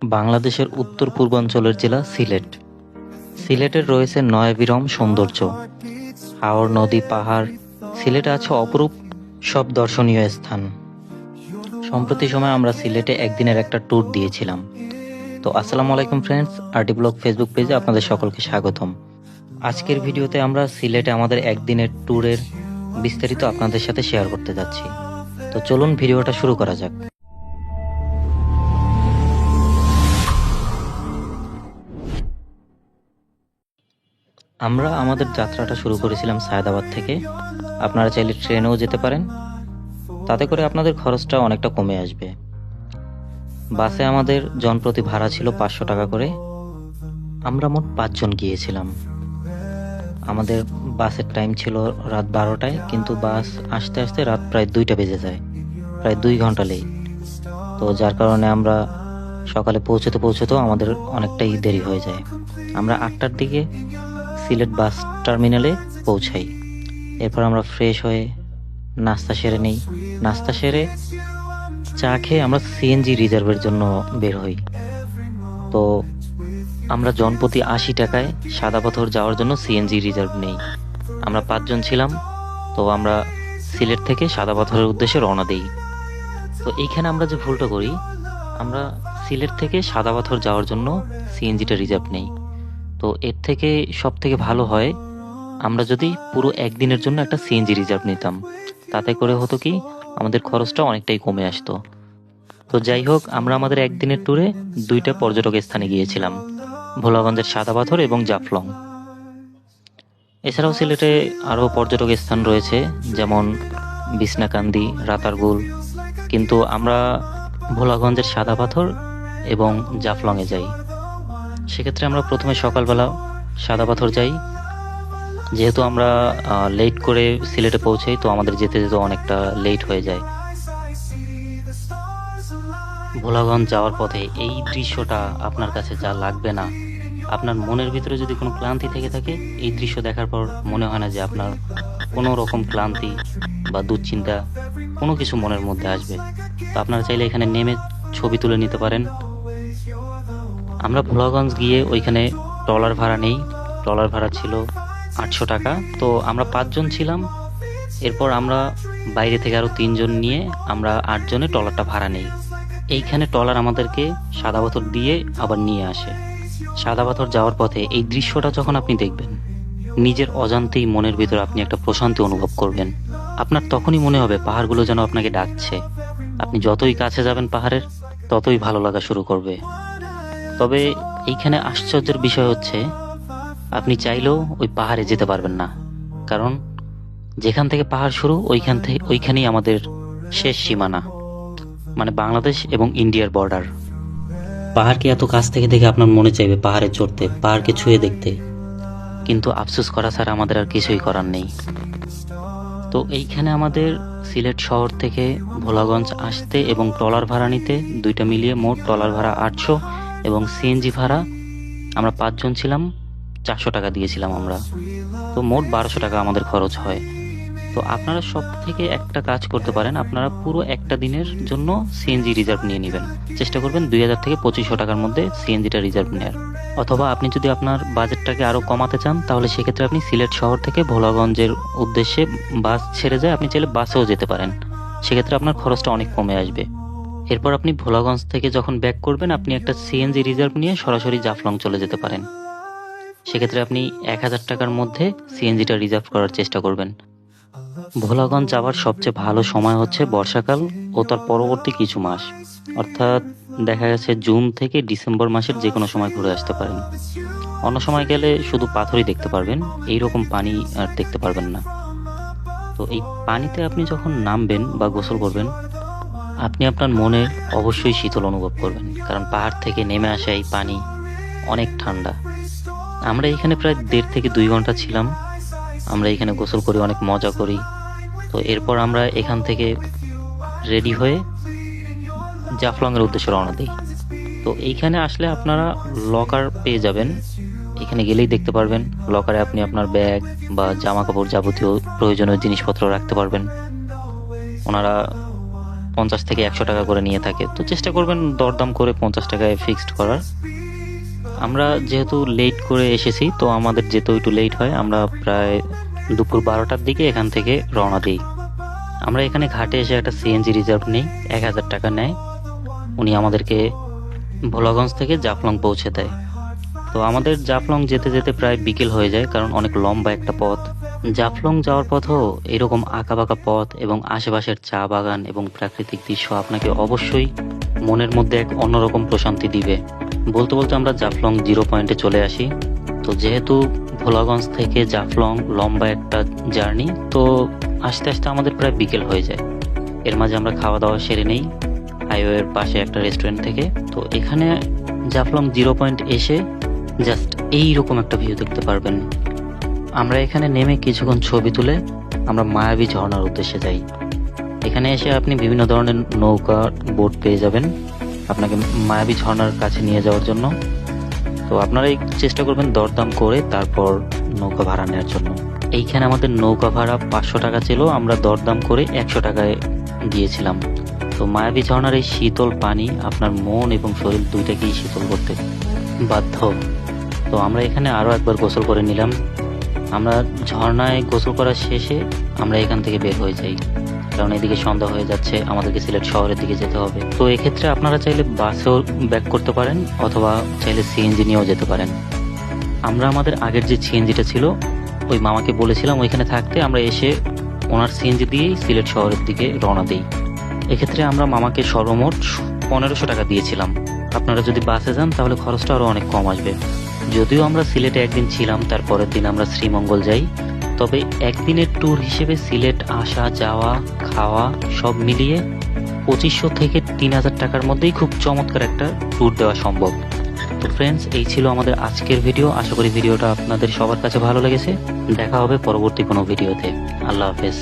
বাংলাদেশের উত্তর পূর্বাঞ্চলের জেলা সিলেট। সিলেটের রয়েছে নয়াবিরম সৌন্দর্য, হাওর নদী, পাহাড়। সিলেটে আছে অপরূপ সব দর্শনীয় স্থান। সম্প্রতি সময় আমরা সিলেটে একদিনের একটা ট্যুর দিয়েছিলাম। তো আসসালামু আলাইকুম ফ্রেন্ডস, আরটি ব্লগ ফেসবুক পেজে আপনাদের সকলকে স্বাগতম। আজকের ভিডিওতে আমরা সিলেটে আমাদের একদিনের ট্যুরের বিস্তারিত আপনাদের সাথে শেয়ার করতে যাচ্ছি। তো চলুন ভিডিওটা শুরু করা যাক। আমরা আমাদের যাত্রাটা শুরু করেছিলাম সায়দাবাদ থেকে। আপনারা চাইলে ট্রেনেও যেতে পারেন, তাতে করে আপনাদের খরচটা অনেকটা কমে আসবে। বাসে আমাদের জনপ্রতি ভাড়া ছিল 500 টাকা করে। আমরা মোট 5 জন গিয়েছিলাম। আমাদের বাসের টাইম ছিল রাত 12টায়, কিন্তু বাস আসতে আসতে রাত প্রায় 2টা বেজে যায়, প্রায় 2 ঘন্টা লেট। তো যার কারণে আমরা সকালে পৌঁছতেও আমাদের অনেকটাই দেরি হয়ে যায়। আমরা 8টার দিকে সিলেট বাস টার্মিনালে পৌঁছাই। এরপর আমরা ফ্রেশ হয়ে নাস্তা সেরে নিই। নাস্তা সেরে চা খেয়ে আমরা সিএনজি রিজার্ভের জন্য বের হই। তো আমরা জনপ্রতি 80 টাকায় সাদাপাথর যাওয়ার জন্য সিএনজি রিজার্ভ নেই। আমরা 5 জন ছিলাম। তো আমরা সিলেট থেকে সাদাপাথরের উদ্দেশ্যে রওনা দিই। তো এইখানে আমরা যে ভুলটা করি, আমরা সিলেট থেকে সাদাপাথর যাওয়ার জন্য সিএনজিটা রিজার্ভ নেই। তো এর থেকে সব থেকে ভালো হয় আমরা যদি পুরো একদিনের জন্য একটা সিএনজি রিজার্ভ নিতাম। তাতে করে হতো কি, আমাদের খরচটা অনেকটাই কমে আসতো। তো যাই হোক, আমরা আমাদের একদিনের ট্যুরে 2টা পর্যটক স্থানে গিয়েছিলাম, ভোলাগঞ্জের সাদাপাথর এবং জাফলং। এছাড়াও সিলেটে আরও পর্যটক স্থান রয়েছে, যেমন বিছনাকান্দি, রাতারগুল। কিন্তু আমরা ভোলাগঞ্জের সাদাপাথর এবং জাফলংয়ে যাই। সেক্ষেত্রে আমরা প্রথমে সকালবেলা সাদাপাথর যাই। যেহেতু আমরা লেট করে সিলেটে পৌঁছাই, তো আমাদের যেতে যেতে অনেকটা লেট হয়ে যায়। ভোলাগঞ্জ যাওয়ার পথে এই দৃশ্যটা আপনার কাছে যা লাগবে না, আপনার মনের ভিতরে যদি কোনো ক্লান্তি থেকে থাকে, এই দৃশ্য দেখার পর মনে হয় না যে আপনার কোনো রকম ক্লান্তি বা দুশ্চিন্তা কোনো কিছু মনের মধ্যে আসবে। তো আপনারা চাইলে এখানে নেমে ছবি তুলে নিতে পারেন। আমরা ভোলাগঞ্জ গিয়ে ওইখানে ট্রলার ভাড়া নেই। ট্রলার ভাড়া ছিল 800 টাকা। তো আমরা 5 জন ছিলাম। এরপর আমরা বাইরে থেকে আরও 3 জন নিয়ে আমরা 8 জনে ট্রলারটা ভাড়া নেই। এইখানে ট্রলার আমাদেরকে সাদাপাথর দিয়ে আবার নিয়ে আসে। সাদাপাথর যাওয়ার পথে এই দৃশ্যটা যখন আপনি দেখবেন, নিজের অজান্তেই মনের ভিতরে আপনি একটা প্রশান্তি অনুভব করবেন। আপনার তখনই মনে হবে পাহাড়গুলো যেন আপনাকে ডাকছে। আপনি যতই কাছে যাবেন পাহাড়ের, ততই ভালো লাগা শুরু করবে। তবে এইখানে আশ্চর্যের বিষয় হচ্ছে, আপনি চাইলেও ওই পাহাড়ে যেতে পারবেন না। কারণ যেখান থেকে পাহাড় শুরু, ওইখানেই আমাদের শেষ সীমানা, মানে বাংলাদেশ এবং ইন্ডিয়ার বর্ডার। পাহাড়কে এত কাছ থেকে দেখে আপনার মনে চাইবে পাহাড়ে চড়তে, পাহাড়কে ছুঁয়ে দেখতে, কিন্তু আফসোস করা ছাড়া আমাদের আর কিছুই করার নেই। তো এইখানে আমাদের সিলেট শহর থেকে ভোলাগঞ্জ আসতে এবং ট্রলার ভাড়া নিতে 2টা মিলিয়ে মোট ট্রলার ভাড়া 800 এবং সিএনজি ভাড়া, আমরা 5 জন ছিলাম, 400 টাকা দিয়েছিলাম আমরা। তো মোট 1200 টাকা আমাদের খরচ হয়। তো আপনারা সব থেকে একটা কাজ করতে পারেন, আপনারা পুরো একটা দিনের জন্য সিএনজি রিজার্ভ নিয়ে নেবেন। চেষ্টা করবেন 2000 থেকে 2500 টাকার মধ্যে সিএনজিটা রিজার্ভ নেওয়ার। অথবা আপনি যদি আপনার বাজেটটাকে আরও কমাতে চান, তাহলে সেক্ষেত্রে আপনি সিলেট শহর থেকে ভোলাগঞ্জের উদ্দেশ্যে বাস ছেড়ে যায় আপনি চাইলে বাসেও যেতে পারেন। সেক্ষেত্রে আপনার খরচটা অনেক কমে আসবে। এরপর আপনি ভোলাগঞ্জ থেকে যখন ব্যাক করবেন, আপনি একটা সিএনজি রিজার্ভ নিয়ে সরাসরি জাফলং চলে যেতে পারেন। সেক্ষেত্রে আপনি 1000 টাকার মধ্যে সিএনজিটা রিজার্ভ করার চেষ্টা করবেন। ভোলাগঞ্জ যাওয়ার সবচেয়ে ভালো সময় হচ্ছে বর্ষাকাল ও তার পরবর্তী কিছু মাস, অর্থাৎ দেখা গেছে জুন থেকে ডিসেম্বর মাসের যে কোনো সময় ঘুরে আসতে পারেন। অন্য সময় গেলে শুধু পাথরই দেখতে পারবেন, এইরকম পানি আর দেখতে পারবেন না। তো এই পানিতে আপনি যখন নামবেন বা গোসল করবেন, আপনি আপনার মনে অবশ্যই শীতল অনুভব করবেন, কারণ পাহাড় থেকে নেমে আসা এই পানি অনেক ঠান্ডা। আমরা এখানে প্রায় 1.5 থেকে 2 ঘন্টা ছিলাম। আমরা এখানে গোসল করি, অনেক মজা করি। তো এরপর আমরা এখান থেকে রেডি হয়ে জাফলংয়ের উদ্দেশ্যে রওনা দিই। তো এইখানে আসলে আপনারা লকার পেয়ে যাবেন। এখানে গেলেই দেখতে পারবেন, লকারে আপনি আপনার ব্যাগ বা জামা কাপড়, যাবতীয় প্রয়োজনীয় জিনিসপত্র রাখতে পারবেন। ওনারা 50 থেকে 100 টাকা করে নিয়ে থাকে, তো চেষ্টা করবেন দরদাম করে 50 টাকায় ফিক্সড করার। আমরা যেহেতু লেট করে এসেছি, তো আমাদের যেতেও একটু লেট হয়। আমরা প্রায় দুপুর 12টার দিকে এখান থেকে রওনা দিই। আমরা এখানে ঘাটে এসে একটা সিএনজি রিজার্ভ নিই, 1000 টাকা নেয়। উনি আমাদেরকে ভোলাগঞ্জ থেকে জাফলং পৌঁছে দেয়। তো আমাদের জাফলং যেতে যেতে প্রায় বিকেল হয়ে যায়, কারণ অনেক লম্বা একটা পথ। জাফলং যাওয়ার পথও এরকম আঁকাবাঁকা পথ এবং আশেপাশের চা বাগান এবং প্রাকৃতিক দৃশ্য আপনাকে অবশ্যই মনের মধ্যে এক অন্যরকম প্রশান্তি দিবে। বলতে বলতে আমরা জাফলং 0 পয়েন্টে চলে আসি। তো যেহেতু ভোলাগঞ্জ থেকে জাফলং লম্বা একটা জার্নি, তো আস্তে আস্তে আমাদের প্রায় বিকেল হয়ে যায়। এর মাঝে আমরা খাওয়া দাওয়া সেরে নেই হাইওয়ের পাশে একটা রেস্টুরেন্ট থেকে। তো এখানে জাফলং 0 পয়েন্ট এসে জাস্ট এইরকম একটা ভিউ দেখতে পারবেন। আমরা এখানে নেমে কিছুক্ষণ ছবি তুলে আমরা মায়াবী ঝর্ণার উদ্দেশ্যে যাই। এখানে এসে আপনি বিভিন্ন ধরনের নৌকা, বোট পেয়ে যাবেন আপনাকে মায়াবী ঝর্ণার কাছে নিয়ে যাওয়ার জন্য। তো আপনারা এই চেষ্টা করবেন দরদাম করে তারপর নৌকা ভাড়া নেওয়ার জন্য। এইখানে আমাদের নৌকা ভাড়া 500 টাকা ছিল, আমরা দরদাম করে 100 টাকায় গিয়েছিলাম। তো মায়াবী ঝর্ণার এই শীতল পানি আপনার মন এবং শরীর দুইটাকেই শীতল করতে বাধ্য। তো আমরা এখানে আরও একবার গোসল করে নিলাম। আমরা ঝর্ণায় গোসল করার শেষে আমরা এখান থেকে বের হয়ে যাই, কারণ এদিকে সন্ধ্যা হয়ে যাচ্ছে, আমাদেরকে সিলেট শহরের দিকে যেতে হবে। তো এক্ষেত্রে আপনারা চাইলে বাসেও ব্যাক করতে পারেন অথবা চাইলে সিএনজি নিয়েও যেতে পারেন। আমরা আমাদের আগের যে সিএনজিটা ছিল ওই মামাকে বলেছিলাম ওইখানে থাকতে, আমরা এসে ওনার সিএনজি দিয়েই সিলেট শহরের দিকে রওনা দিই। এক্ষেত্রে আমরা মামাকে সর্বমোট 1500 টাকা দিয়েছিলাম। আপনারা যদি বাসে যান তাহলে খরচটা আরও অনেক কম আসবে। যদিও আমরা সিলেটে একদিন ছিলাম, তার পরের দিন আমরা শ্রীমঙ্গল যাই। তবে একদিনের ট্যুর হিসেবে সিলেট আসা যাওয়া খাওয়া সব মিলিয়ে 2500 থেকে 3000 টাকার মধ্যেই খুব চমৎকার একটা ট্যুর দেওয়া সম্ভব। তো ফ্রেন্ডস, এই ছিল আমাদের আজকের ভিডিও। আশা করি ভিডিওটা আপনাদের সবার কাছে ভালো লেগেছে। দেখা হবে পরবর্তী কোনো ভিডিওতে। আল্লাহ হাফেজ।